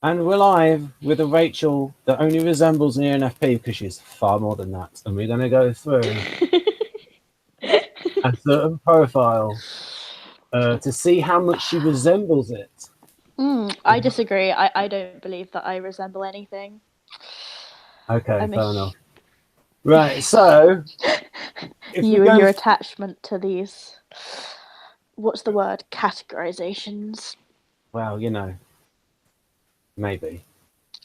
And we're live with a Rachel that only resembles an ENFP because she's far more than that. And we're going to go through a certain profile to see how much she resembles it. I disagree. I don't believe that I resemble anything. Okay, fair enough. Right, so... you and your attachment to these... What's the word? Categorizations. Well, you know. Maybe.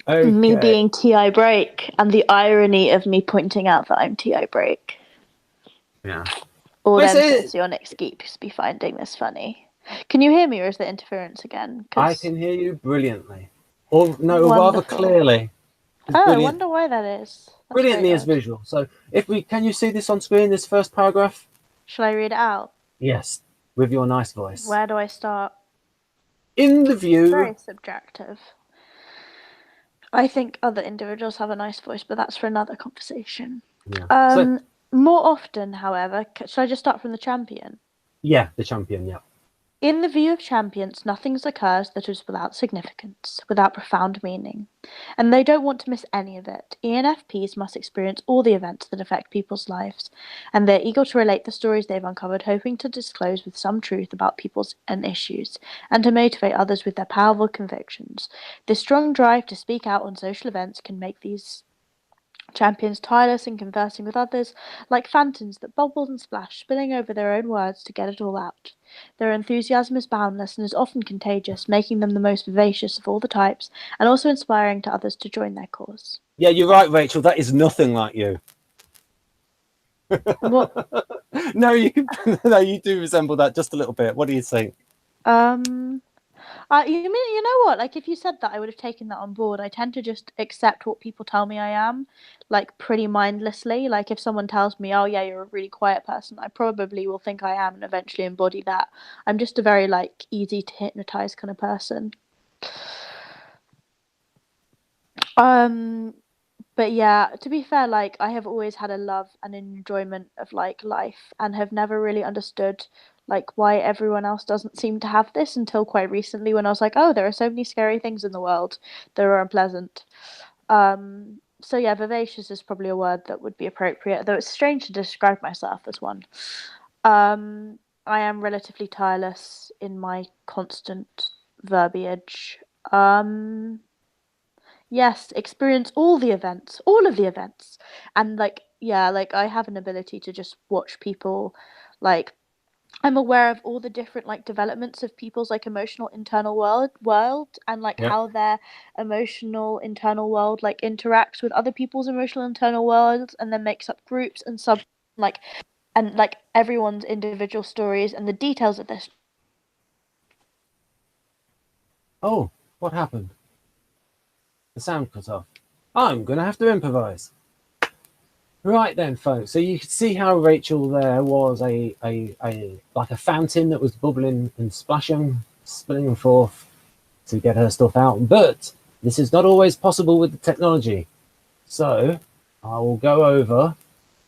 Okay. Me being TI break, and the irony of me pointing out that I'm TI break. Yeah. All them sensionic skeeps be finding this funny. Can you hear me, or is there interference again? I can hear you brilliantly. Or no, rather clearly. Oh, I wonder why that is. That's brilliantly as visual. So can you see this on screen, this first paragraph? Shall I read it out? Yes, with your nice voice. Where do I start? In the view... Very subjective. I think other individuals have a nice voice, but that's for another conversation. Yeah. More often, however, should I just start from the champion? Yeah, the champion, yeah. In the view of champions, nothing occurs that is without significance, without profound meaning. And they don't want to miss any of it. ENFPs must experience all the events that affect people's lives, and they're eager to relate the stories they've uncovered, hoping to disclose with some truth about people's and issues, and to motivate others with their powerful convictions. This strong drive to speak out on social events can make these champions tireless in conversing with others, like fountains that bubble and splash, spilling over their own words to get it all out. Their enthusiasm is boundless and is often contagious, making them the most vivacious of all the types, and also inspiring to others to join their cause. Yeah, you're right, Rachel. That is nothing like you. What? No, you do resemble that just a little bit. What do you think? You know what? Like, if you said that, I would have taken that on board. I tend to just accept what people tell me I am, like, pretty mindlessly. Like, if someone tells me, oh, yeah, you're a really quiet person, I probably will think I am and eventually embody that. I'm just a very, like, easy to hypnotize kind of person. But yeah, to be fair, like, I have always had a love and an enjoyment of, like, life, and have never really understood, like, why everyone else doesn't seem to have this until quite recently, when I was like, oh, there are so many scary things in the world that are unpleasant. So yeah, vivacious is probably a word that would be appropriate, though it's strange to describe myself as one. I am relatively tireless in my constant verbiage. Yes, experience all of the events. And like, yeah, like, I have an ability to just watch people, like, I'm aware of all the different, like, developments of people's, like, emotional internal world and like how their emotional internal world, like, interacts with other people's emotional internal worlds, and then makes up groups and and like everyone's individual stories and the details of this. Oh, what happened? The sound cut off. I'm gonna have to improvise. Right then, folks. So you can see how Rachel there was like a fountain that was bubbling and splashing, spilling forth to get her stuff out. But this is not always possible with the technology. So I will go over.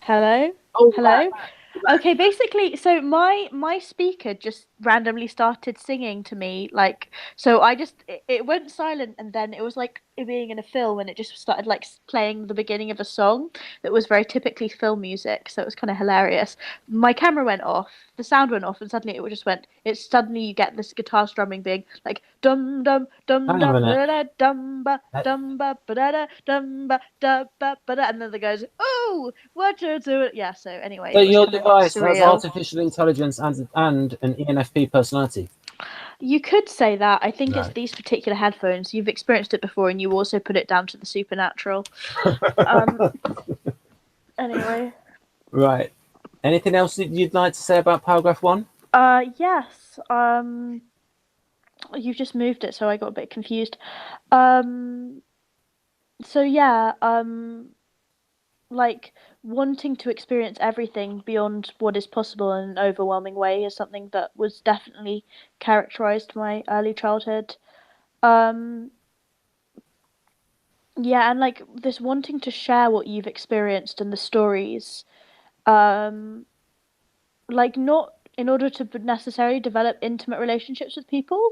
Hello? Oh, hello? Okay, basically, so my speaker just randomly started singing to me, like, so it went silent, and then it was like it being in a film, and it just started, like, playing the beginning of a song that was very typically film music, so it was kind of hilarious. My camera went off, the sound went off, and suddenly suddenly you get this guitar strumming being like dum dum dum dum ba dum ba dum ba ba dum ba da ba ba, and then the guys, oh, what you do? Yeah. So anyway, so your device has artificial intelligence and an ENFP personality. You could say that. I think it's these particular headphones. You've experienced it before, and you also put it down to the supernatural. Anyway. Right. Anything else that you'd like to say about paragraph 1? Yes. You've just moved it, so I got a bit confused. So yeah, like, wanting to experience everything beyond what is possible in an overwhelming way is something that was definitely characterized my early childhood. Yeah, and like this wanting to share what you've experienced and the stories, like, not in order to necessarily develop intimate relationships with people,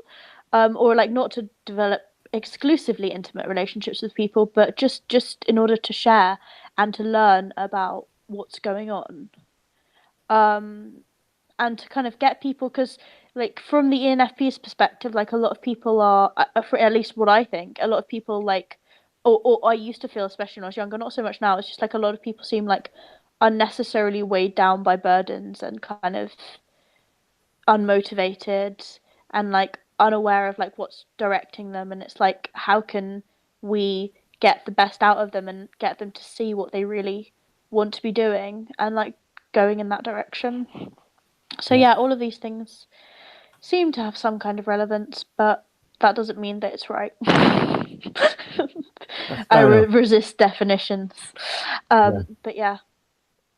or like not to develop exclusively intimate relationships with people, but just in order to share and to learn about what's going on. And to kind of get people, because like from the ENFP's perspective, like a lot of people are, for at least what I think, a lot of people like, or I used to feel, especially when I was younger, not so much now. It's just like a lot of people seem like unnecessarily weighed down by burdens and kind of unmotivated and like unaware of like what's directing them. And it's like, how can we get the best out of them and get them to see what they really want to be doing and like going in that direction. So yeah, all of these things seem to have some kind of relevance, but that doesn't mean that it's right. I resist definitions. But yeah,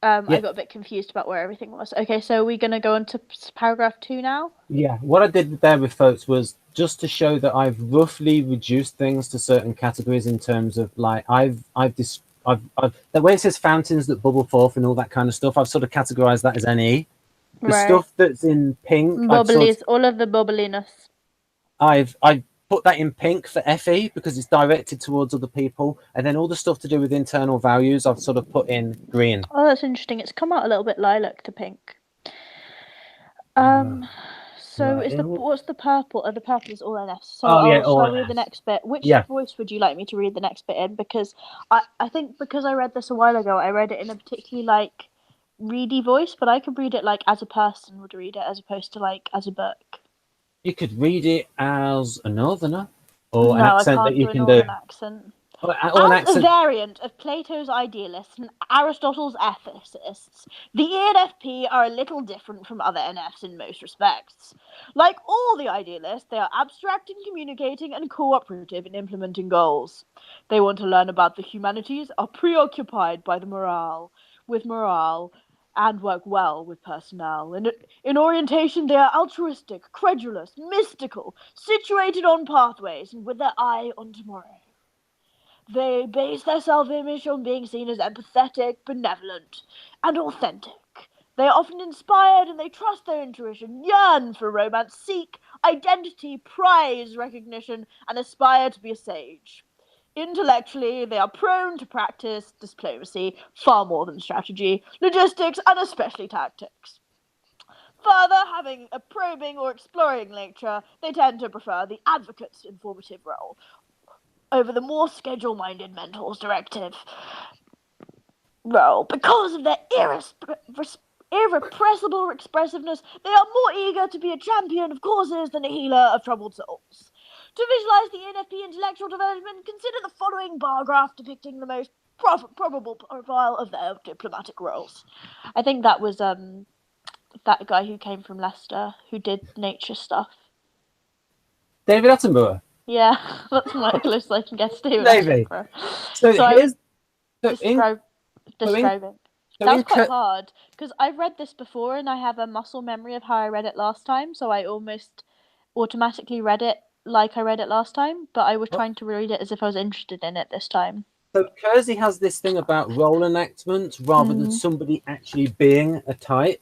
I got a bit confused about where everything was. Okay, so we're going to go on to paragraph 2 now? Yeah, what I did there with folks was just to show that I've roughly reduced things to certain categories in terms of like, I've the way it says fountains that bubble forth and all that kind of stuff, I've sort of categorized that as NE. The stuff that's in pink, bubblies, all of the bubbliness. I've put that in pink for FE because it's directed towards other people, and then all the stuff to do with internal values I've sort of put in green. Oh, that's interesting. It's come out a little bit lilac to pink. So right. What's the purple? The purple is all NFs. So I'll read the next bit. Which voice would you like me to read the next bit in? Because I think because I read this a while ago, I read it in a particularly like reedy voice, but I could read it like as a person would read it, as opposed to like as a book. You could read it as a northerner, or an accent that you can do. Accent. As a variant of Plato's idealists and Aristotle's ethicists, the ENFP are a little different from other NFs in most respects. Like all the idealists, they are abstract in communicating and cooperative in implementing goals. They want to learn about the humanities, are preoccupied by with morale, and work well with personnel. In orientation, they are altruistic, credulous, mystical, situated on pathways, and with their eye on tomorrow. They base their self-image on being seen as empathetic, benevolent, and authentic. They are often inspired and they trust their intuition, yearn for romance, seek identity, prize recognition, and aspire to be a sage. Intellectually, they are prone to practice diplomacy far more than strategy, logistics, and especially tactics. Further, having a probing or exploring nature, they tend to prefer the advocate's informative role over the more schedule-minded mentor's directive role. Because of their irrepressible expressiveness, they are more eager to be a champion of causes than a healer of troubled souls. To visualize the ENFP intellectual development, consider the following bar graph depicting the most probable profile of their diplomatic roles. I think that was that guy who came from Leicester who did nature stuff. David Attenborough. Yeah, that's my closest I can get to David Attenborough. So I was describing. That was quite hard because I've read this before and I have a muscle memory of how I read it last time, so I almost automatically read it like I read it last time, but I was trying to read it as if I was interested in it this time. So KEIRSEY has this thing about role enactment rather than somebody actually being a type.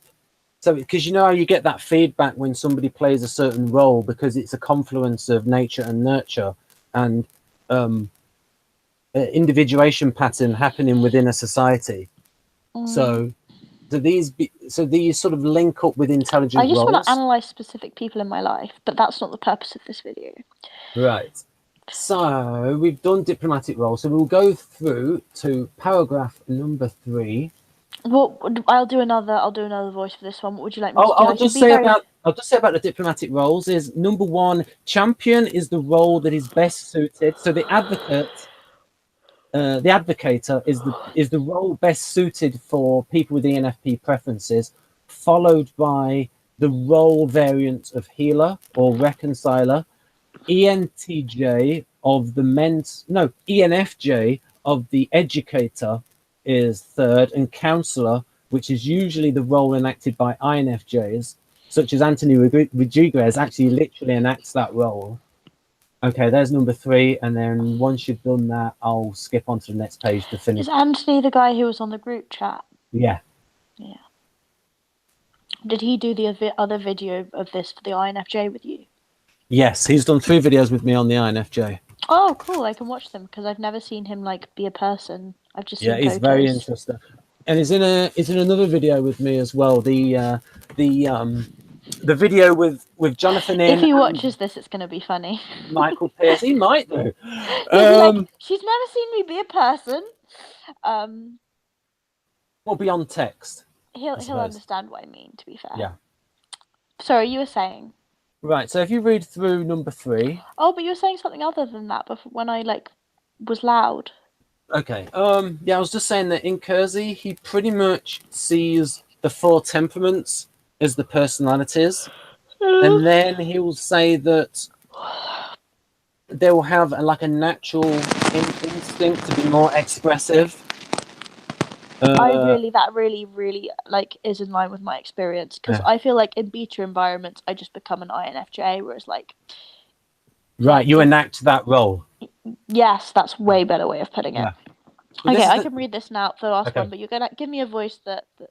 So, because you know how you get that feedback when somebody plays a certain role because it's a confluence of nature and nurture and individuation pattern happening within a society. So these sort of link up with intelligent roles. I just want to analyze specific people in my life, but that's not the purpose of this video. Right. So we've done diplomatic roles. So we'll go through to paragraph number 3. Well, I'll do another voice for this one. What would you like me to do? I'll just say about the diplomatic roles is number 1, champion is the role that is best suited. So the advocator is the role best suited for people with ENFP preferences, followed by the role variant of healer or reconciler. ENFJ of the educator is 3rd, and counselor, which is usually the role enacted by INFJs, such as Anthony Rodriguez, actually literally enacts that role. Okay, there's number 3, and then once you've done that, I'll skip on to the next page to finish. Is Anthony the guy who was on the group chat? Yeah. Yeah. Did he do the other video of this for the INFJ with you? Yes, he's done 3 videos with me on the INFJ. Oh, cool! I can watch them because I've never seen him like be a person. I've just Yeah, seen he's photos. very interesting, and he's in another video with me as well. The video with Jonathan If in he and watches this, it's gonna be funny. Michael Pierce. He might do. He'll be like, "She's never seen me be a person." Well, beyond text, He'll I he'll suppose. understand what I mean. To be fair. Yeah. Sorry, you were saying. Right. So if you read through number 3. Oh, but you were saying something other than that before when I like was loud. Okay. Yeah, I was just saying that in KEIRSEY, he pretty much sees the 4 temperaments as the personalities, and then he will say that they will have like a natural instinct to be more expressive. That really like is in line with my experience because Yeah. I feel like in beta environments I just become an INFJ, whereas like Right, you enact that role. yes, that's way better way of putting it. Yeah. Well, Okay, I can read this now, the last Okay. one, but you're gonna give me a voice that You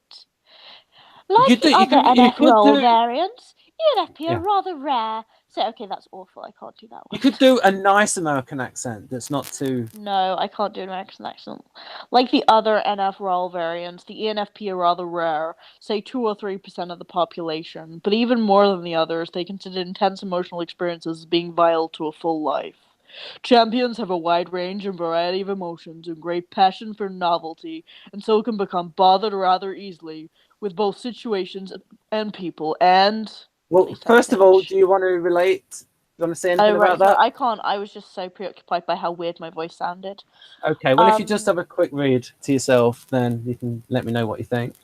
like could the do. other You NF could role do. variants, ENFP are Yeah. rather rare. So okay, that's awful. I can't do that You one. could do a nice American accent that's not too. No, I can't do an American accent. Like the other NF role variants, the ENFP are rather rare, say 2 or 3% of the population, but even more than the others, they consider intense emotional experiences as being vital to a full life. Champions have a wide range and variety of emotions and great passion for novelty, and so can become bothered rather easily with both situations and people, and... Well, Please turn the first of all, page. do you want to relate? Do you want to say Oh, anything right, about sorry, that? I can't. I was just so preoccupied by how weird my voice sounded. Okay. Well, if you just have a quick read to yourself, then you can let me know what you think.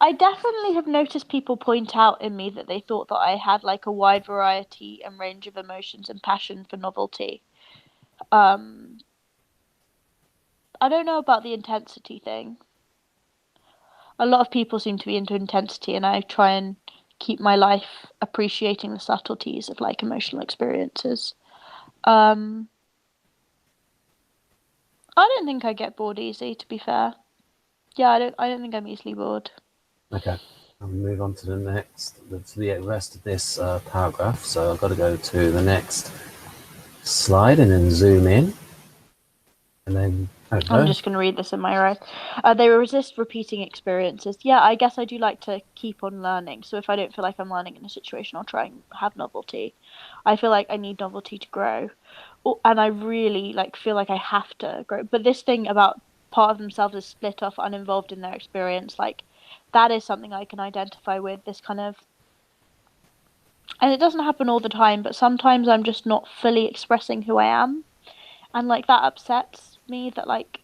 I definitely have noticed people point out in me that they thought that I had like a wide variety and range of emotions and passion for novelty. I don't know about the intensity thing. A lot of people seem to be into intensity, and I try and keep my life appreciating the subtleties of like emotional experiences. I don't think I get bored easy, to be fair. Yeah, I don't think I'm easily bored. Okay. I'll move on to the rest of this paragraph. So I've got to go to the next slide and then zoom in, and then I'm just going to read this in my right. They resist repeating experiences. Yeah, I guess I do like to keep on learning. So if I don't feel like I'm learning in a situation, I'll try and have novelty. I feel like I need novelty to grow. And I really like feel like I have to grow. But this thing about part of themselves is split off, uninvolved in their experience, like that is something I can identify with. This kind of, and it doesn't happen all the time, but sometimes I'm just not fully expressing who I am, and like that upsets me. That like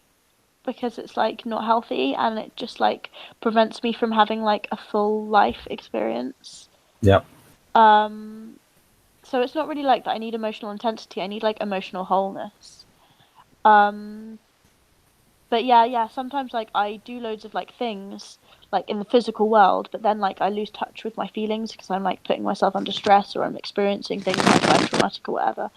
because it's like not healthy and it just like prevents me from having like a full life experience. Yep. So it's not really like that I need emotional intensity, I need like emotional wholeness. But yeah, sometimes like I do loads of like things like in the physical world, but then like I lose touch with my feelings because I'm like putting myself under stress or I'm experiencing things like I'm traumatic or whatever.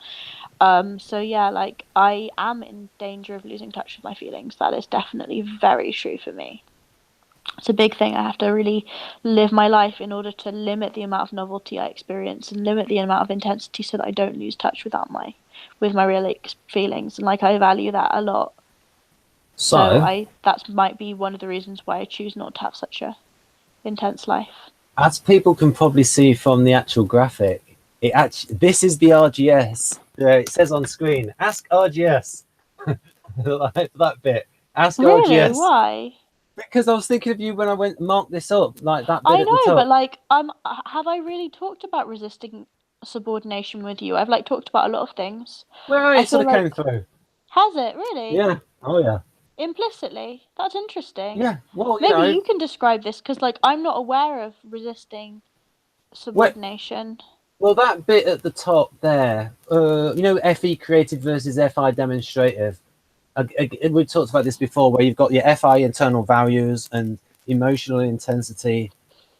So yeah, like I am in danger of losing touch with my feelings. That is definitely very true for me. It's a big thing. I have to really live my life in order to limit the amount of novelty I experience and limit the amount of intensity so that I don't lose touch with my real feelings. And like I value that a lot. So that might be one of the reasons why I choose not to have such a intense life. As people can probably see from the actual graphic, this is the RGS. It says on screen, ask RGS. Like that bit. Ask Really? RGS. Why? Because I was thinking of you when I marked this up, like that bit I at the know, top. but like, have I really talked about resisting subordination with you? I've like talked about a lot of things. Well, I it sort feel of came like, through. has it really? Yeah. Oh, yeah. Implicitly? That's interesting. Yeah. Well, Maybe you can describe this because like I'm not aware of resisting subordination. Well, that bit at the top there, FE creative versus FI demonstrative. We talked about this before, where you've got your FI internal values and emotional intensity.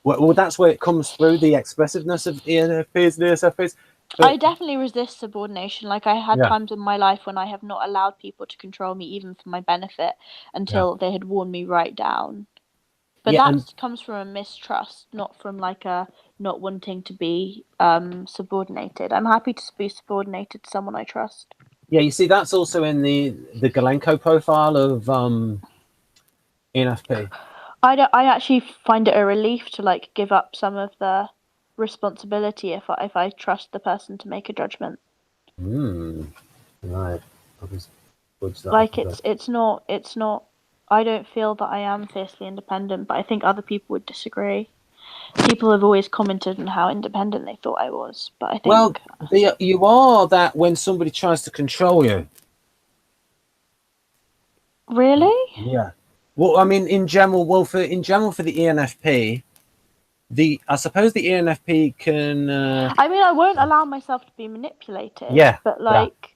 Well, that's where it comes through, the expressiveness of ENFPs and ESFPs. I But definitely resist subordination. Like, I had yeah, times in my life when I have not allowed people to control me, even for my benefit, yeah, until they had worn me right down. But yeah, and that comes from a mistrust, not from like a not wanting to be subordinated. I'm happy to be subordinated to someone I trust. yeah. You see, that's also in the Galenko profile of ENFP. I actually find it a relief to like give up some of the responsibility if I trust the person to make a judgment. Hmm. Right. I'll just budge that up Like a bit. it's not I don't feel that I am fiercely independent, but I think other people would disagree. People have always commented on how independent they thought I was, but I Well, think you are that when somebody tries to control you. really? Yeah. Well, I mean, in general, for the ENFP, I suppose the ENFP can, I mean, I won't allow myself to be manipulated, yeah, but yeah, like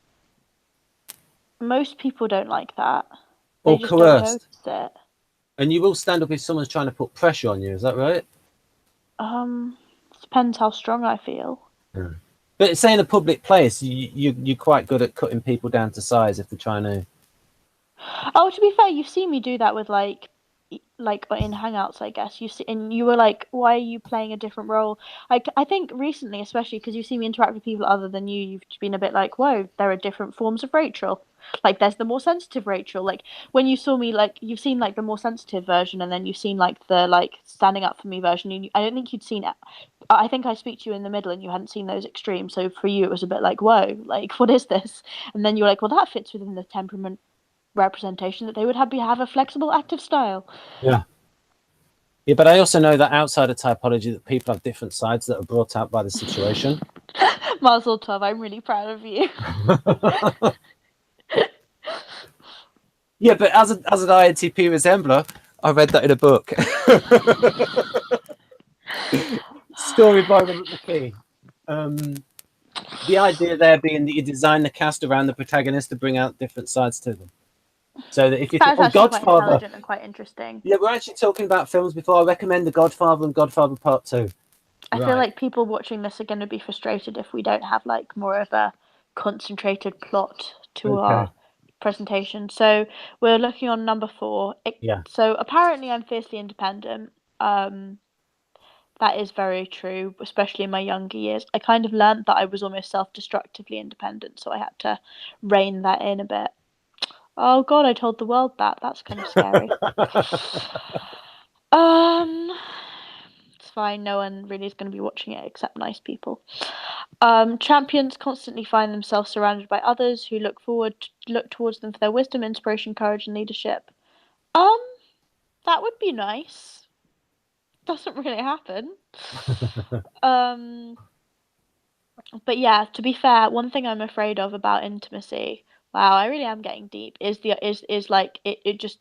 most people don't like that. They or just don't coerced, notice it. and you will stand up if someone's trying to put pressure on you. Is that right? Um, depends how strong I feel. Yeah. But say in a public place, you're quite good at cutting people down to size if they're trying to. Oh, to be fair, you've seen me do that with like in Hangouts, I guess. You see, and you were like, "Why are you playing a different role?" Like, I think recently, especially because you see me interact with people other than you, you've been a bit like, "Whoa, there are different forms of Rachel." Like, there's the more sensitive Rachel. Like, when you saw me, like, you've seen like the more sensitive version, and then you've seen like the like standing up for me version. And I don't think you'd seen it. I think I speak to you in the middle, and you hadn't seen those extremes. So for you, it was a bit like, "Whoa, like, what is this?" And then you were like, "Well, that fits within the temperament representation that they would have a flexible active style." Yeah. Yeah, but I also know that outside of typology, that people have different sides that are brought out by the situation. Mazel tov, I'm really proud of you. Yeah, but as an INTP resembler, I read that in a book. Story by Robert McKee. The idea there being that you design the cast around the protagonist to bring out different sides to them. So that if you think, That's oh, actually quite Godfather, intelligent and quite interesting. yeah, we're actually talking about films before. I recommend The Godfather and Godfather Part 2. I feel Right. like people watching this are going to be frustrated if we don't have like more of a concentrated plot to Okay. our presentation. So we're looking on number 4. Yeah. So apparently I'm fiercely independent. Um, that is very true, especially in my younger years. I kind of learned that I was almost self-destructively independent, so I had to rein that in a bit. Oh God, I told the world that. That's kind of scary. Um, it's fine. No one really is going to be watching it except nice people. Champions constantly find themselves surrounded by others who look towards them for their wisdom, inspiration, courage, and leadership. Um, that would be nice. Doesn't really happen. Um, but yeah, to be fair, one thing I'm afraid of about intimacy, wow, I really am getting deep, is like it just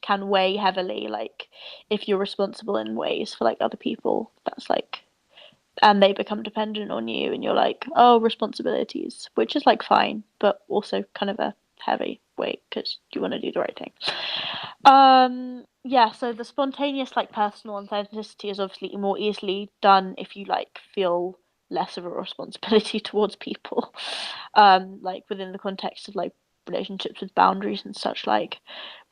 can weigh heavily, like if you're responsible in ways for like other people, that's like and they become dependent on you and you're like, oh, responsibilities, which is like fine, but also kind of a heavy weight because you want to do the right thing. Yeah, so the spontaneous like personal authenticity is obviously more easily done if you like feel less of a responsibility towards people. Like within the context of like relationships with boundaries and such like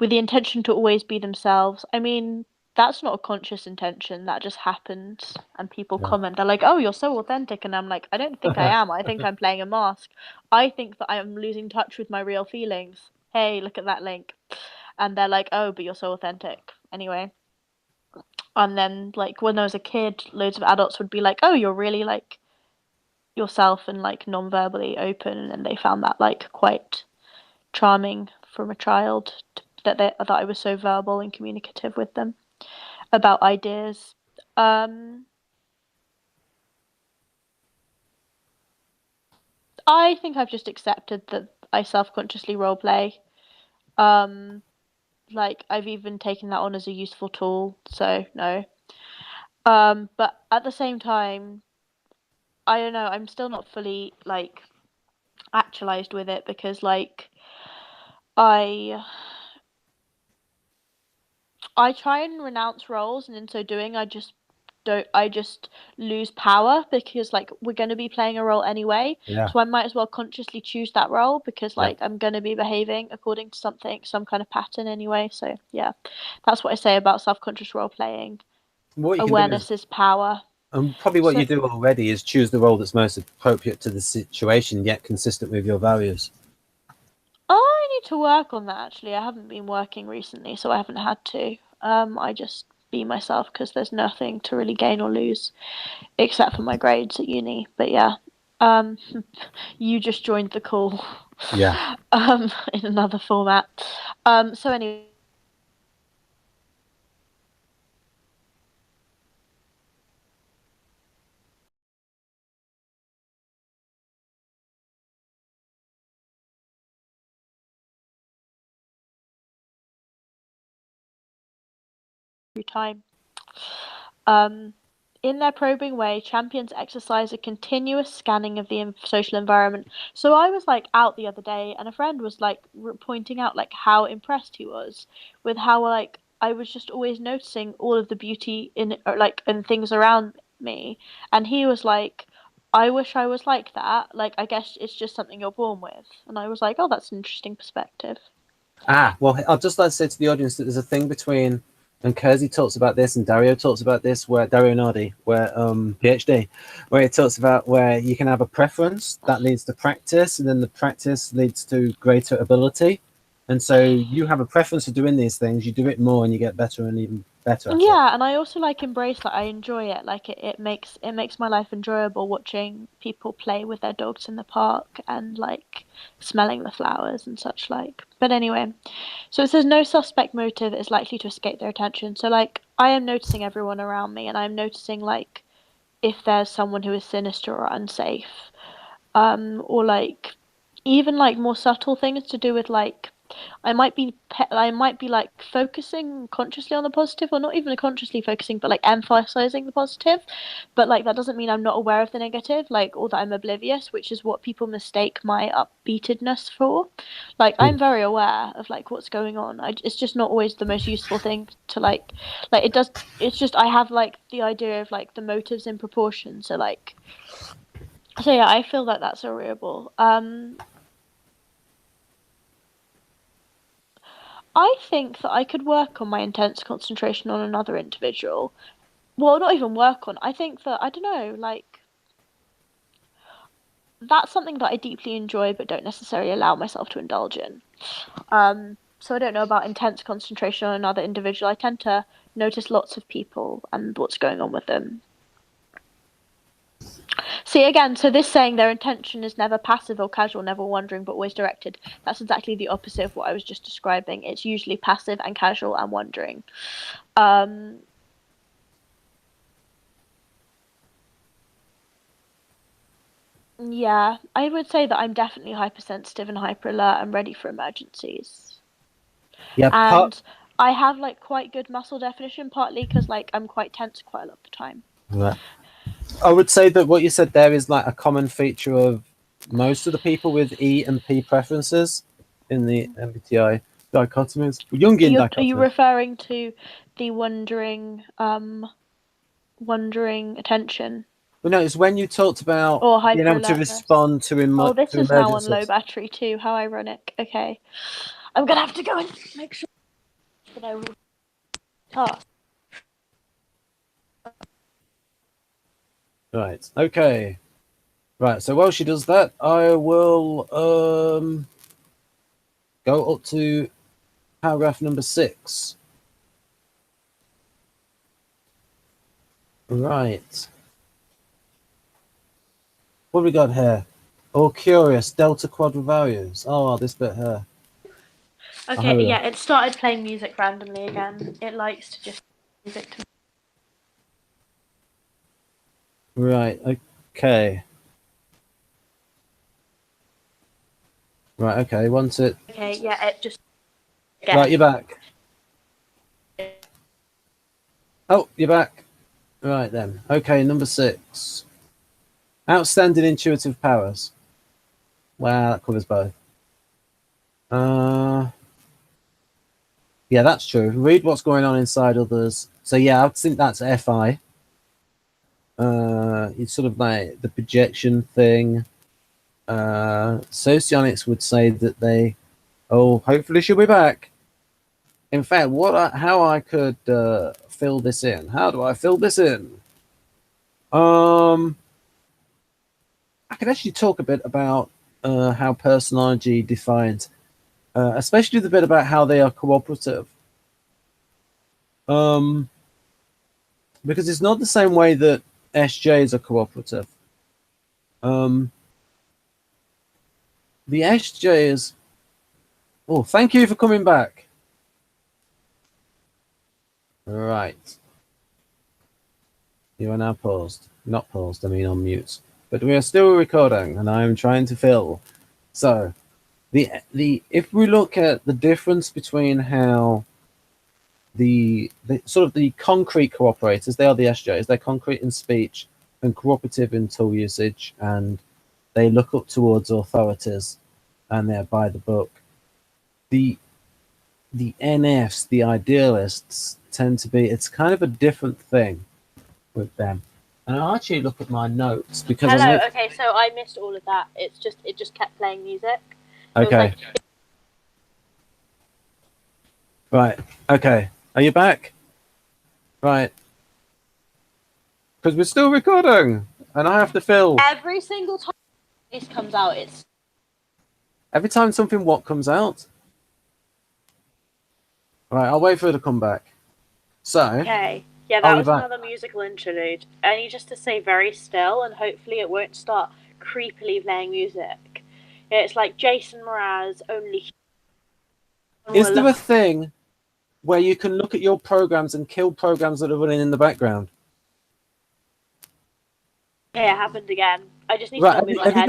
with the intention to always be themselves. I mean, that's not a conscious intention, that just happens and people Yeah. comment. They're like, "Oh, you're so authentic." And I'm like, "I don't think I am. I think I'm playing a mask. I think that I am losing touch with my real feelings. Hey, look at that link." And they're like, "Oh, but you're so authentic." Anyway, and then like when I was a kid, loads of adults would be like, "Oh, you're really like yourself and like non-verbally open," and they found that like quite charming from a child that I was so verbal and communicative with them about ideas. Um, I think I've just accepted that I self-consciously role play. Um, like I've even taken that on as a useful tool, so no. But at the same time, I don't know, I'm still not fully like actualized with it because like I I try and renounce roles and in so doing I just lose power because like we're going to be playing a role anyway. Yeah. So I might as well consciously choose that role because like Yeah. I'm going to be behaving according to some kind of pattern anyway. So yeah, that's what I say about self-conscious role playing. What you can do Awareness is power. and probably what So you do already is choose the role that's most appropriate to the situation, yet consistent with your values. I need to work on that actually. I haven't been working recently, so I haven't had to. I just be myself because there's nothing to really gain or lose except for my grades at uni. But yeah, um, you just joined the call, Yeah. in another format. So anyway, through time. Um, in their probing way, champions exercise a continuous scanning of the social environment. So I was like out the other day, and a friend was like pointing out like how impressed he was with how like I was just always noticing all of the beauty in like in things around me, and he was like, "I wish I was like that. Like I guess it's just something you're born with." And I was like, "Oh, that's an interesting perspective." Well, I'll just like to say to the audience that there's a thing between, and KEIRSEY talks about this, and Dario talks about this, where Dario Nardi, where PhD, where he talks about where you can have a preference that leads to practice, and then the practice leads to greater ability. And so you have a preference for doing these things, you do it more, and you get better and even better at it. Yeah, and I also like embrace that I enjoy it. Like it makes my life enjoyable watching people play with their dogs in the park and like smelling the flowers and such like. But anyway, so it says no suspect motive is likely to escape their attention. So like I am noticing everyone around me and I'm noticing like if there's someone who is sinister or unsafe. Or like even like more subtle things to do with like I might be like focusing consciously on the positive or not even consciously focusing but like emphasizing the positive, but like that doesn't mean I'm not aware of the negative like or that I'm oblivious, which is what people mistake my upbeatedness for. Like I'm very aware of like what's going on. It's just not always the most useful thing to like it does. It's just I have like the idea of like the motives in proportion, so like so yeah, I feel that that's agreeable. I think that I could work on my intense concentration on another individual. Well, not even work on. I think that I don't know, like that's something that I deeply enjoy but don't necessarily allow myself to indulge in. So I don't know about intense concentration on another individual. I tend to notice lots of people and what's going on with them. See, again, so this saying their intention is never passive or casual, never wandering, but always directed. That's exactly the opposite of what I was just describing. It's usually passive and casual and wandering. Yeah, I would say that I'm definitely hypersensitive and hyper alert and ready for emergencies. Yeah, And I have like quite good muscle definition, partly because like I'm quite tense quite a lot of the time. right. I would say that what you said there is like a common feature of most of the people with E and P preferences in the MBTI dichotomies, Jungian Are you dichotomy. referring to the wandering attention Well, no, it's when you talked about or being hyper able to alertness? respond to Oh, this to is now on low emergencies. battery too. How ironic. Okay, I'm gonna have to go and make sure that I will task. Right. Okay. Right. So while she does that, I will go up to paragraph number 6. Right. What have we got here? Oh, curious. Delta quadra values. Oh, this bit here. Okay, yeah, it started playing music randomly again. It likes to just music to Right. Okay. Right. Okay. Once it. Okay, yeah, it just Right. again. You're back. Oh, you're back. Right then. Okay. Number 6. Outstanding intuitive powers. Wow, that covers both. Yeah, that's true. Read what's going on inside others. So yeah, I think that's FI. It's sort of like the projection thing. Socionics would say that they, oh, hopefully she'll be back. In fact, how I could fill this in? How do I fill this in? I could actually talk a bit about how personality defines, especially the bit about how they are cooperative. Because it's not the same way that SJs are cooperative. The SJs. Oh, thank you for coming back. Right. You are now paused. Not paused, I mean on mute. But we are still recording, and I am trying to fill. So, if we look at the difference between how the sort of the concrete cooperators, they are the SJs, they're concrete in speech and cooperative in tool usage, and they look up towards authorities, and they're by the book. The NFs, the idealists, tend to be, it's kind of a different thing with them. And I'll actually look at my notes because Hello. Okay, so I missed all of that. It just kept playing music. Okay. Right. Okay. Are you back? Right. Because we're still recording, and I have to fill. Every single time this comes out, it's Every time something what comes out. Right. I'll wait for her to come back. So. Okay. Yeah, that was another musical interlude. I need just to stay very still, and hopefully it won't start creepily playing music. Yeah, it's like Jason Mraz only. Is there a thing where you can look at your programs and kill programs that are running in the background? Yeah, it happened again. I just need to move my head. Have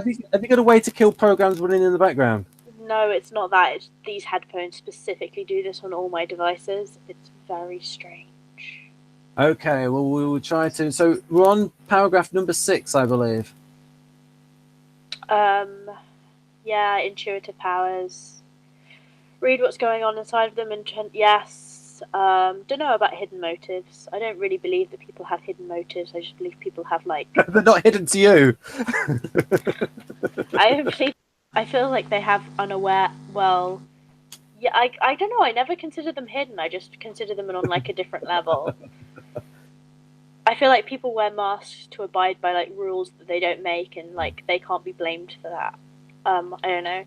you got a way to kill programs running in the background? No, it's not that. It's these headphones specifically do this on all my devices. It's very strange. Okay, well, we will try to. So we're on paragraph number 6, I believe. Yeah, intuitive powers. Read what's going on inside of them, and yes. Don't know about hidden motives. I don't really believe that people have hidden motives. I just believe people have like. They're not hidden to you. I feel like they have unaware. Well, yeah, I don't know. I never consider them hidden. I just consider them on like a different level. I feel like people wear masks to abide by like rules that they don't make, and like they can't be blamed for that. I don't know.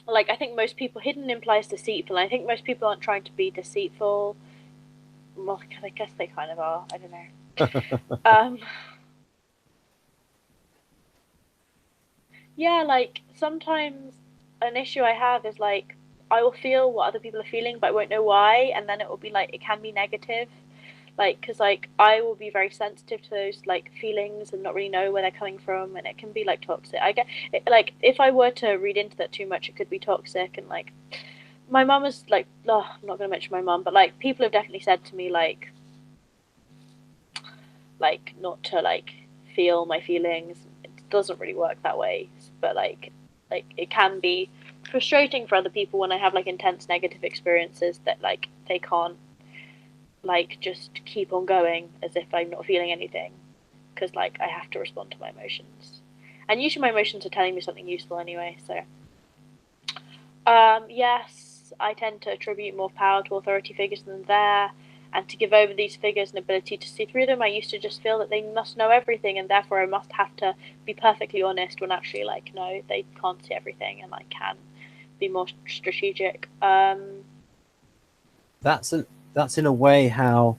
Like I think most people, hidden implies deceitful. I think most people aren't trying to be deceitful. Well, I guess they kind of are. I don't know. Yeah, like sometimes an issue I have is like I will feel what other people are feeling, but I won't know why, and then it will be like it can be negative. Like, because like I will be very sensitive to those like feelings and not really know where they're coming from, and it can be like toxic. I get it, like if I were to read into that too much, it could be toxic. And like my mum is like, oh, I'm not gonna mention my mum, but like people have definitely said to me like not to like feel my feelings. It doesn't really work that way, but like it can be frustrating for other people when I have like intense negative experiences that like they can't like just keep on going as if I'm not feeling anything, because like I have to respond to my emotions, and usually my emotions are telling me something useful anyway. So yes, I tend to attribute more power to authority figures than there, and to give over these figures an ability to see through them. I used to just feel that they must know everything, and therefore I must have to be perfectly honest, when actually like no, they can't see everything, and like can be more strategic. That's in a way how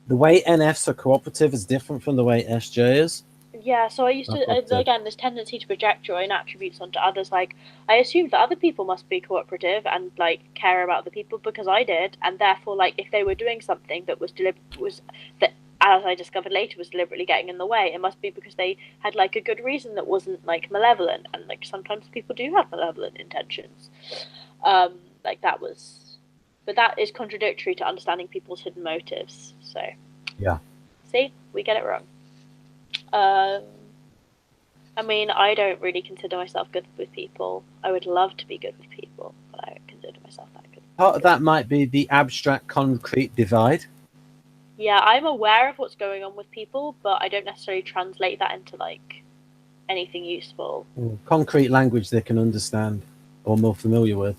the way NFs are cooperative is different from the way SJ is. Yeah, so I used to, again, this tendency to project your own attributes onto others. Like, I assumed that other people must be cooperative and, like, care about the people because I did. And therefore, like, if they were doing something that that, as I discovered later, was deliberately getting in the way, it must be because they had, like, a good reason that wasn't, like, malevolent. And, like, sometimes people do have malevolent intentions. Like, but that is contradictory to understanding people's hidden motives. So, yeah. See, we get it wrong. I mean, I don't really consider myself good with people. I would love to be good with people, but I don't consider myself that good. Part of that might be the abstract concrete divide. Yeah, I'm aware of what's going on with people, but I don't necessarily translate that into like anything useful. Concrete language they can understand or more familiar with.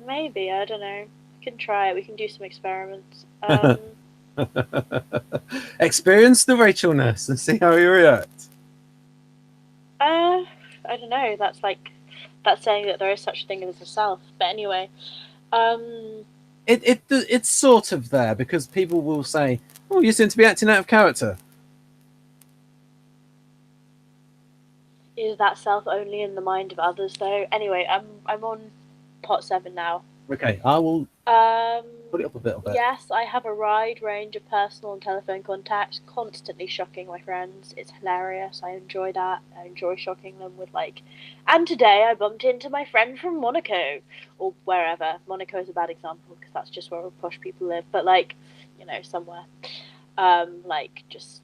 Maybe, I don't know. We can try it. We can do some experiments. Experience the Rachelness and see how you react. I don't know. That's saying that there is such a thing as a self. But anyway, It's sort of there because people will say, "Oh, you seem to be acting out of character." is that self only in the mind of others, though? Anyway, I'm on pot 7 now. Okay, I will put it up a bit. Yes, I have a wide range of personal and telephone contacts, constantly shocking my friends. It's hilarious. I enjoy that. I enjoy shocking them with like, and today I bumped into my friend from Monaco or wherever. Monaco is a bad example because that's just where posh people live, but like, you know, somewhere, like just,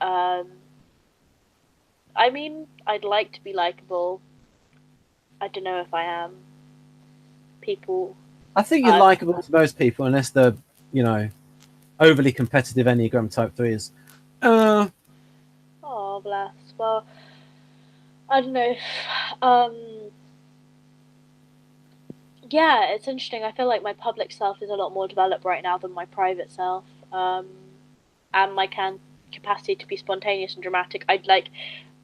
I mean, I'd like to be likable. I don't know if I am. People. I think you're likable to most people, unless they're, you know, overly competitive Enneagram type 3s. Oh, bless. Well, I don't know. Yeah, it's interesting. I feel like my public self is a lot more developed right now than my private self. And my capacity to be spontaneous and dramatic.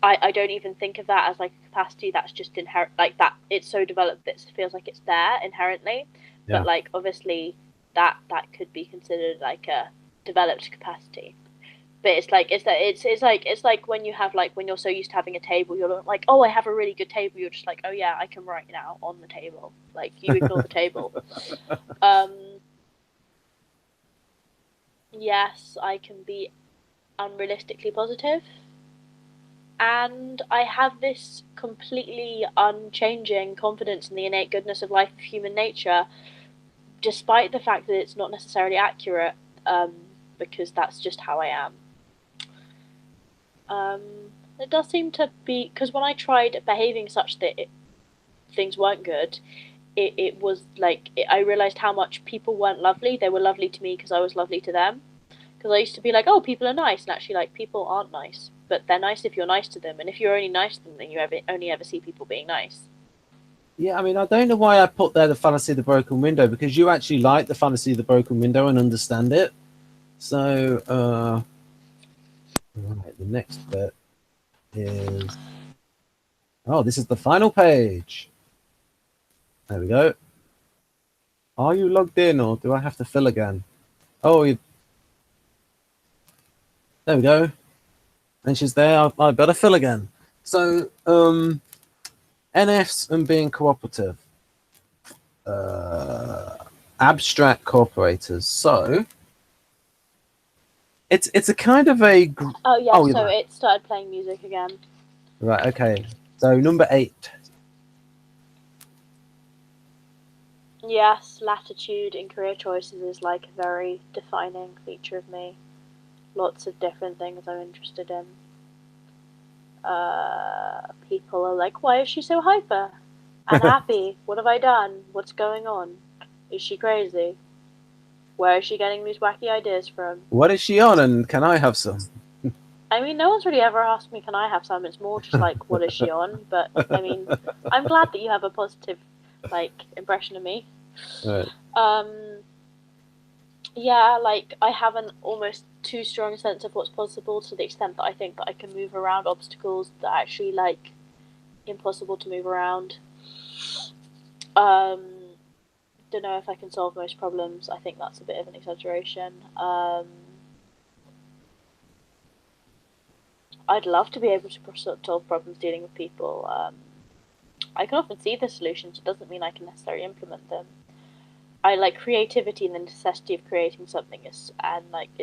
I don't even think of that as like a capacity that's just inherent, like that it's so developed that it feels like it's there inherently. Yeah. But like obviously that could be considered like a developed capacity. But it's like when you have like when you're so used to having a table, you're not like, oh, I have a really good table. You're just like, oh yeah, I can write now on the table. Like you ignore the table. Yes, I can be unrealistically positive. And I have this completely unchanging confidence in the innate goodness of life of human nature, despite the fact that it's not necessarily accurate, because that's just how I am. It does seem to be because when I tried behaving such that things weren't good, it was like I realized how much people weren't lovely. They were lovely to me because I was lovely to them. Because I used to be like, oh, people are nice, and actually, like, people aren't nice. But they're nice if you're nice to them, and if you're only nice to them, then you only ever see people being nice. Yeah, I mean, I don't know why I put there the fallacy of the broken window, because you actually like the fallacy of the broken window and understand it. So, right, the next bit is, oh, this is the final page. There we go. Are you logged in, or do I have to fill again? Oh, there we go. And she's there. I better fill again. So, NFs and being cooperative. Abstract cooperators. So, it's a kind of a. Oh yeah, so it started playing music again. Right. Okay. So number 8. Yes, latitude in career choices is like a very defining feature of me. Lots of different things I'm interested in. People are like, why is she so hyper? Unhappy? What have I done? What's going on? Is she crazy? Where is she getting these wacky ideas from? What is she on, and can I have some? I mean, no one's really ever asked me, can I have some? It's more just like, what is she on? But, I mean, I'm glad that you have a positive, like, impression of me. Right. Yeah, like, I have an almost too strong sense of what's possible to the extent that I think that I can move around obstacles that are actually, like, impossible to move around. Don't know if I can solve most problems. I think that's a bit of an exaggeration. I'd love to be able to solve problems dealing with people. I can often see the solutions. It doesn't mean I can necessarily implement them. I like creativity and the necessity of creating something is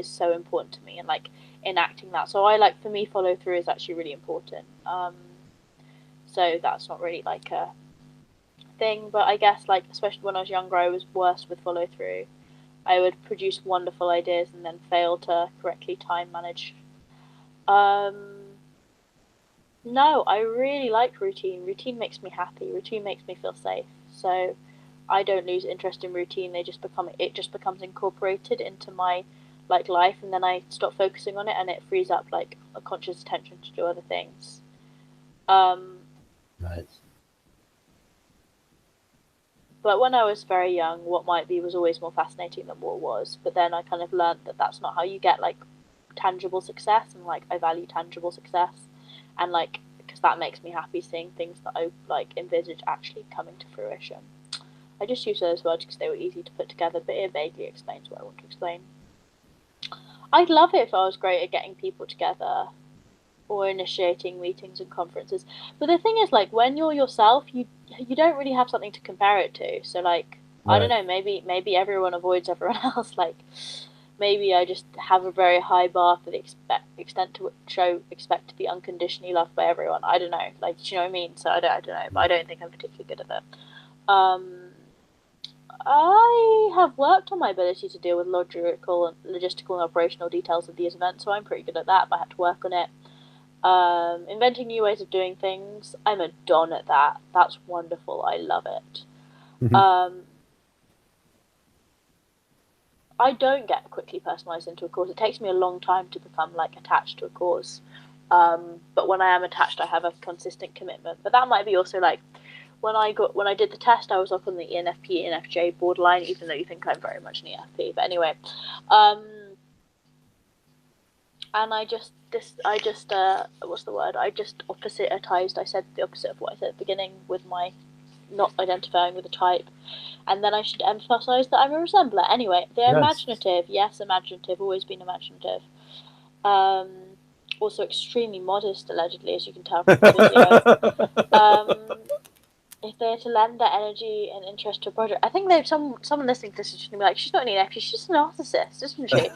so important to me, and like enacting that. So for me follow through is actually really important. So that's not really like a thing, but I guess like especially when I was younger, I was worse with follow through. I would produce wonderful ideas and then fail to correctly time manage. No, I really like routine. Routine makes me happy. Routine makes me feel safe. So I don't lose interest in routine. It just becomes incorporated into my like life, and then I stop focusing on it, and it frees up like a conscious attention to do other things. Right. But when I was very young, what might be was always more fascinating than what was. But then I kind of learned that that's not how you get like tangible success, and like I value tangible success, and like because that makes me happy seeing things that I like envisage actually coming to fruition. I just use those words because they were easy to put together, but it vaguely explains what I want to explain. I'd love it if I was great at getting people together or initiating meetings and conferences. But the thing is, like, when you're yourself, you don't really have something to compare it to. So, like, I don't know, maybe everyone avoids everyone else. Like, maybe I just have a very high bar for the extent to which I expect to be unconditionally loved by everyone. I don't know. Like, do you know what I mean? So I don't know, but I don't think I'm particularly good at that. I have worked on my ability to deal with logistical and operational details of these events, so I'm pretty good at that, but I have to work on it. Inventing new ways of doing things, I'm a don at that. That's wonderful. I love it. Mm-hmm. I don't get quickly personalized into a cause. It takes me a long time to become like attached to a cause. But when I am attached, I have a consistent commitment. But that might be also like when I did the test, I was up on the ENFP ENFJ borderline, even though you think I'm very much an ENFP. But anyway, and I just what's the word? I just oppositized. I said the opposite of what I said at the beginning with my not identifying with a type, and then I should emphasize that I'm a resembler. Anyway, they're imaginative. Yes, imaginative. Always been imaginative. Also extremely modest, allegedly, as you can tell from the video. If they're to lend their energy and interest to a project, I think they've someone listening to this is just gonna be like, she's not an ENFP, she's just a narcissist, isn't she?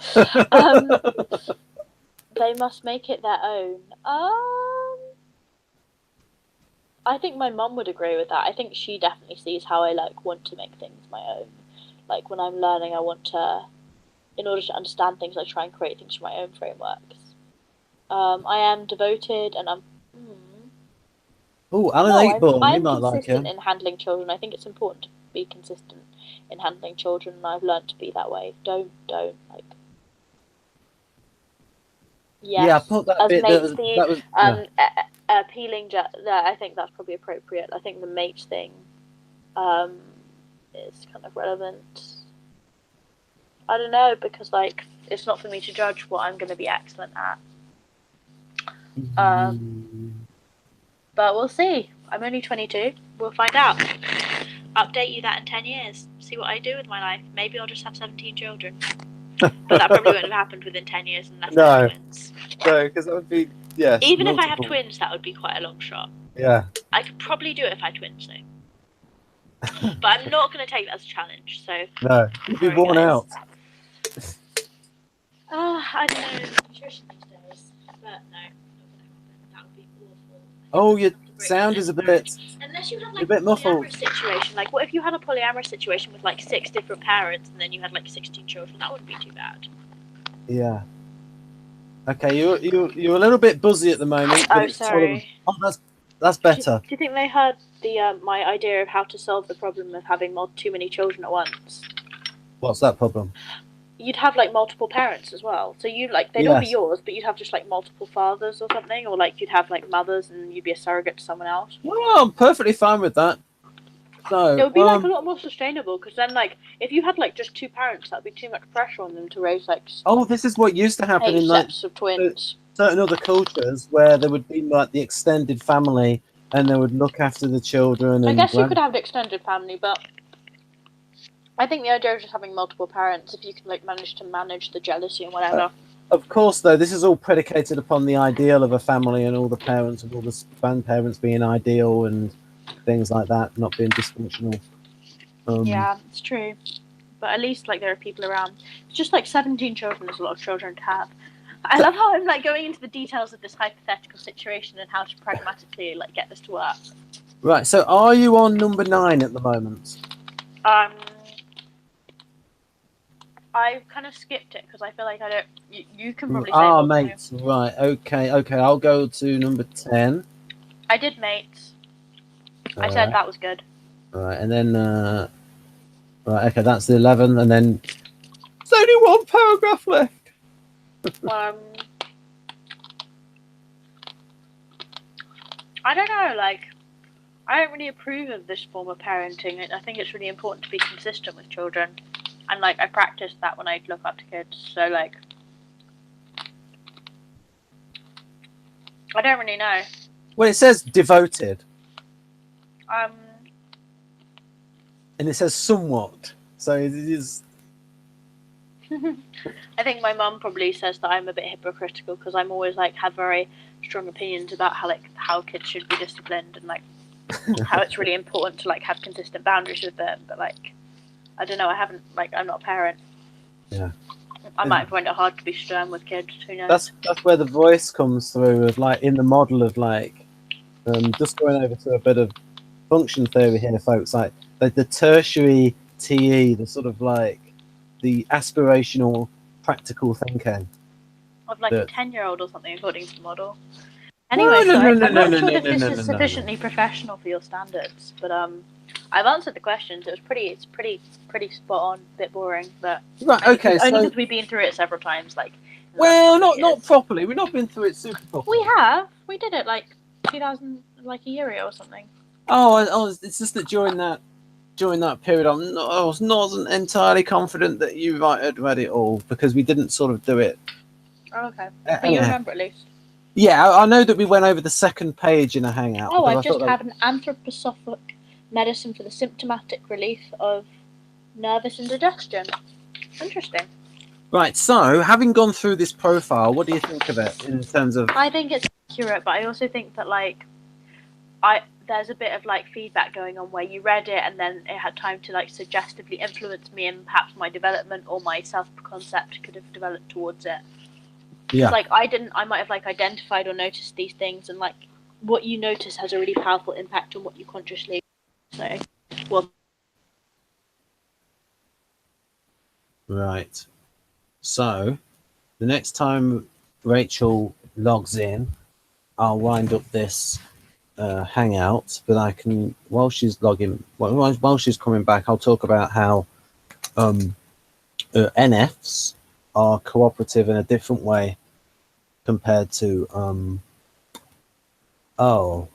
They must make it their own. I think my mum would agree with that. I think she definitely sees how I like want to make things my own. Like when I'm learning, I want to, in order to understand things, I try and create things from my own frameworks. I am devoted, and I'm. Oh, Alan Eightborn, I'm you might like consistent him. in handling children. I think it's important to be consistent in handling children, and I've learned to be that way. Don't like. Yes, Yeah, I put that as bit. mates, That was yeah. appealing. I think that's probably appropriate. I think the mate thing, is kind of relevant. I don't know, because like it's not for me to judge what I'm going to be excellent at. But we'll see. I'm only 22. We'll find out. Update you that in 10 years. See what I do with my life. Maybe I'll just have 17 children. But that probably wouldn't have happened within 10 years unless I have twins. No, because that would be, yes. Even if I have twins, that would be quite a long shot. Yeah. I could probably do it if I had twins, though. But I'm not going to take that as a challenge, so... No, you'd be born out. I don't know. Nutrition these days. But no, not going to happen. That would be awful. Oh, your sound is a bit... Unless you had like a bit muffled. Polyamorous situation. Like, what if you had a polyamorous situation with like 6 different parents and then you had like 16 children? That wouldn't be too bad. Yeah. Okay, you're a little bit buzzy at the moment. Oh, sorry. Sort of, that's better. Do you think they heard the my idea of how to solve the problem of having too many children at once? What's that problem? You'd have like multiple parents as well. So you like they'd all be yours, but you'd have just like multiple fathers or something, or like you'd have like mothers and you'd be a surrogate to someone else. Well, I'm perfectly fine with that. So it would be like a lot more sustainable, because then like if you had like just 2 parents, that'd be too much pressure on them to raise like. Oh, this is what used to happen in like sets of twins. Certain other cultures where there would be like the extended family and they would look after the children. I guess you could have the extended family, but I think the idea of just having multiple parents, if you can like manage to manage the jealousy and whatever. Of course, though, this is all predicated upon the ideal of a family and all the parents and all the grandparents being ideal and things like that, not being dysfunctional. Yeah, it's true. But at least like there are people around. It's just like 17 children is a lot of children to have. I love how I'm like going into the details of this hypothetical situation and how to pragmatically like get this to work. Right. So, are you on number 9 at the moment? I kind of skipped it because I feel like I don't. You can probably say mates. Right. Okay. I'll go to number 10. I did mates. I said that was good. Right, and then right. Okay, that's the 11, and then there's only one paragraph left. I don't know, like, I don't really approve of this form of parenting. I think it's really important to be consistent with children. And, like, I practice that when I look up to kids. So, like, I don't really know. Well, it says devoted. Um, And it says somewhat. So it is. I think my mum probably says that I'm a bit hypocritical because I'm always, like, have very strong opinions about how kids should be disciplined and, like, how it's really important to, like, have consistent boundaries with them. But, like, I don't know, I'm not a parent. Yeah. I might find it hard to be stern with kids, who knows? That's where the voice comes through of, like, in the model of, like, just going over to a bit of function theory here, folks, like the tertiary TE, the sort of like the aspirational practical thinking. Of like a 10-year-old or something, according to the model. Anyway, I'm not sure if this is sufficiently professional for your standards, but I've answered the questions. It's pretty spot on, a bit boring, but right, okay. Only because we've been through it several times, like. Well, not properly. We've not been through it super properly. We have. We did it like 2000, like a year ago or something. Oh, it's just that during that period, I wasn't entirely confident that you had read it all because we didn't sort of do it. Oh, okay. But you remember at least. Yeah, I know that we went over the second page in a hangout. Oh, I just have an anthroposophic medicine for the symptomatic relief of nervous indigestion. Interesting. Right, so having gone through this profile, what do you think of it in terms of? I think it's accurate, but I also think that like there's a bit of like feedback going on where you read it and then it had time to like suggestively influence me and perhaps my development or my self-concept could have developed towards it. Yeah. Like I might have like identified or noticed these things, and like what you notice has a really powerful impact on what you consciously say. Well. Right. So the next time Rachel logs in, I'll wind up this hangout, but I can, while she's logging, while she's coming back, I'll talk about how NFs are cooperative in a different way compared to oh,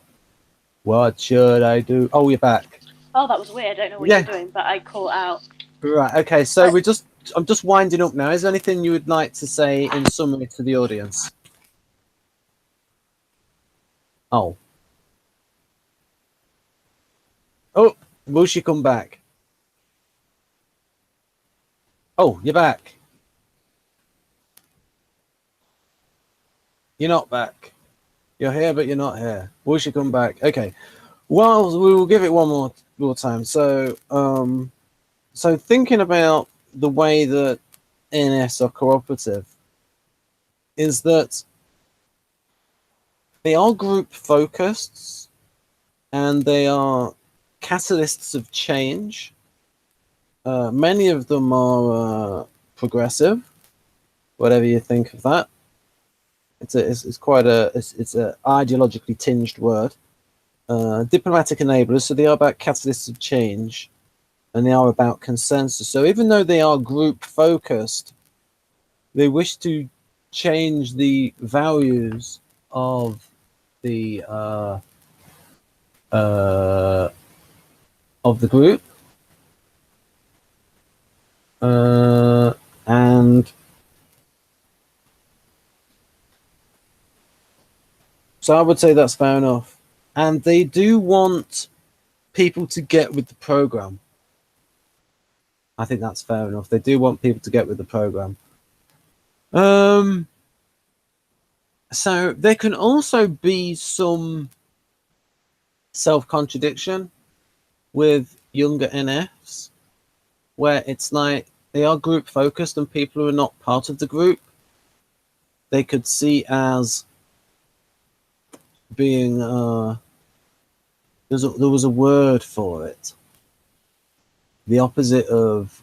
what should I do? Oh, you're back. Oh, that was weird. I don't know what you're doing, but I caught out. Right. Okay. So I'm just winding up now. Is there anything you would like to say in summary to the audience? Oh. Oh, will she come back? Oh, you're back. You're not back. You're here, but you're not here. Will she come back? Okay. Well, we will give it one more time. So, so thinking about the way that NS are cooperative is that they are group focused and they are catalysts of change. Many of them are progressive, whatever you think of that. It's quite it's a ideologically tinged word. Diplomatic enablers, so they are about catalysts of change, and they are about consensus. So even though they are group focused, they wish to change the values of the group, and so I would say that's fair enough. And they do want people to get with the program. I think that's fair enough. They do want people to get with the program. So there can also be some self-contradiction with younger NFs, where it's like they are group focused and people who are not part of the group, they could see as being there was a word for it, the opposite of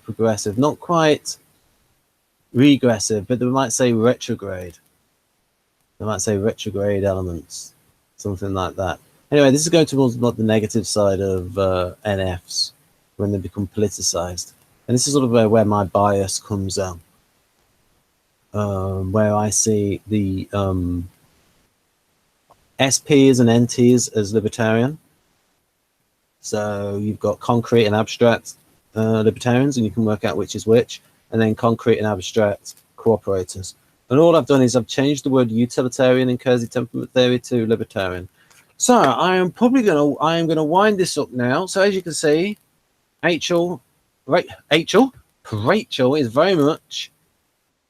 progressive, not quite regressive, but they might say retrograde. They might say retrograde elements, something like that. Anyway, this is going towards the negative side of NFs when they become politicized, and this is sort of where my bias comes down. where I see the SPs and NTs as libertarian. So you've got concrete and abstract libertarians, and you can work out which is which, and then concrete and abstract cooperators. And all I've done is I've changed the word utilitarian in KEIRSEY temperament theory to libertarian. So I am gonna wind this up now. So as you can see, Rachel is very much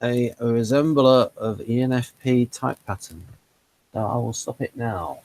a resembler of ENFP type pattern. So I will stop it now.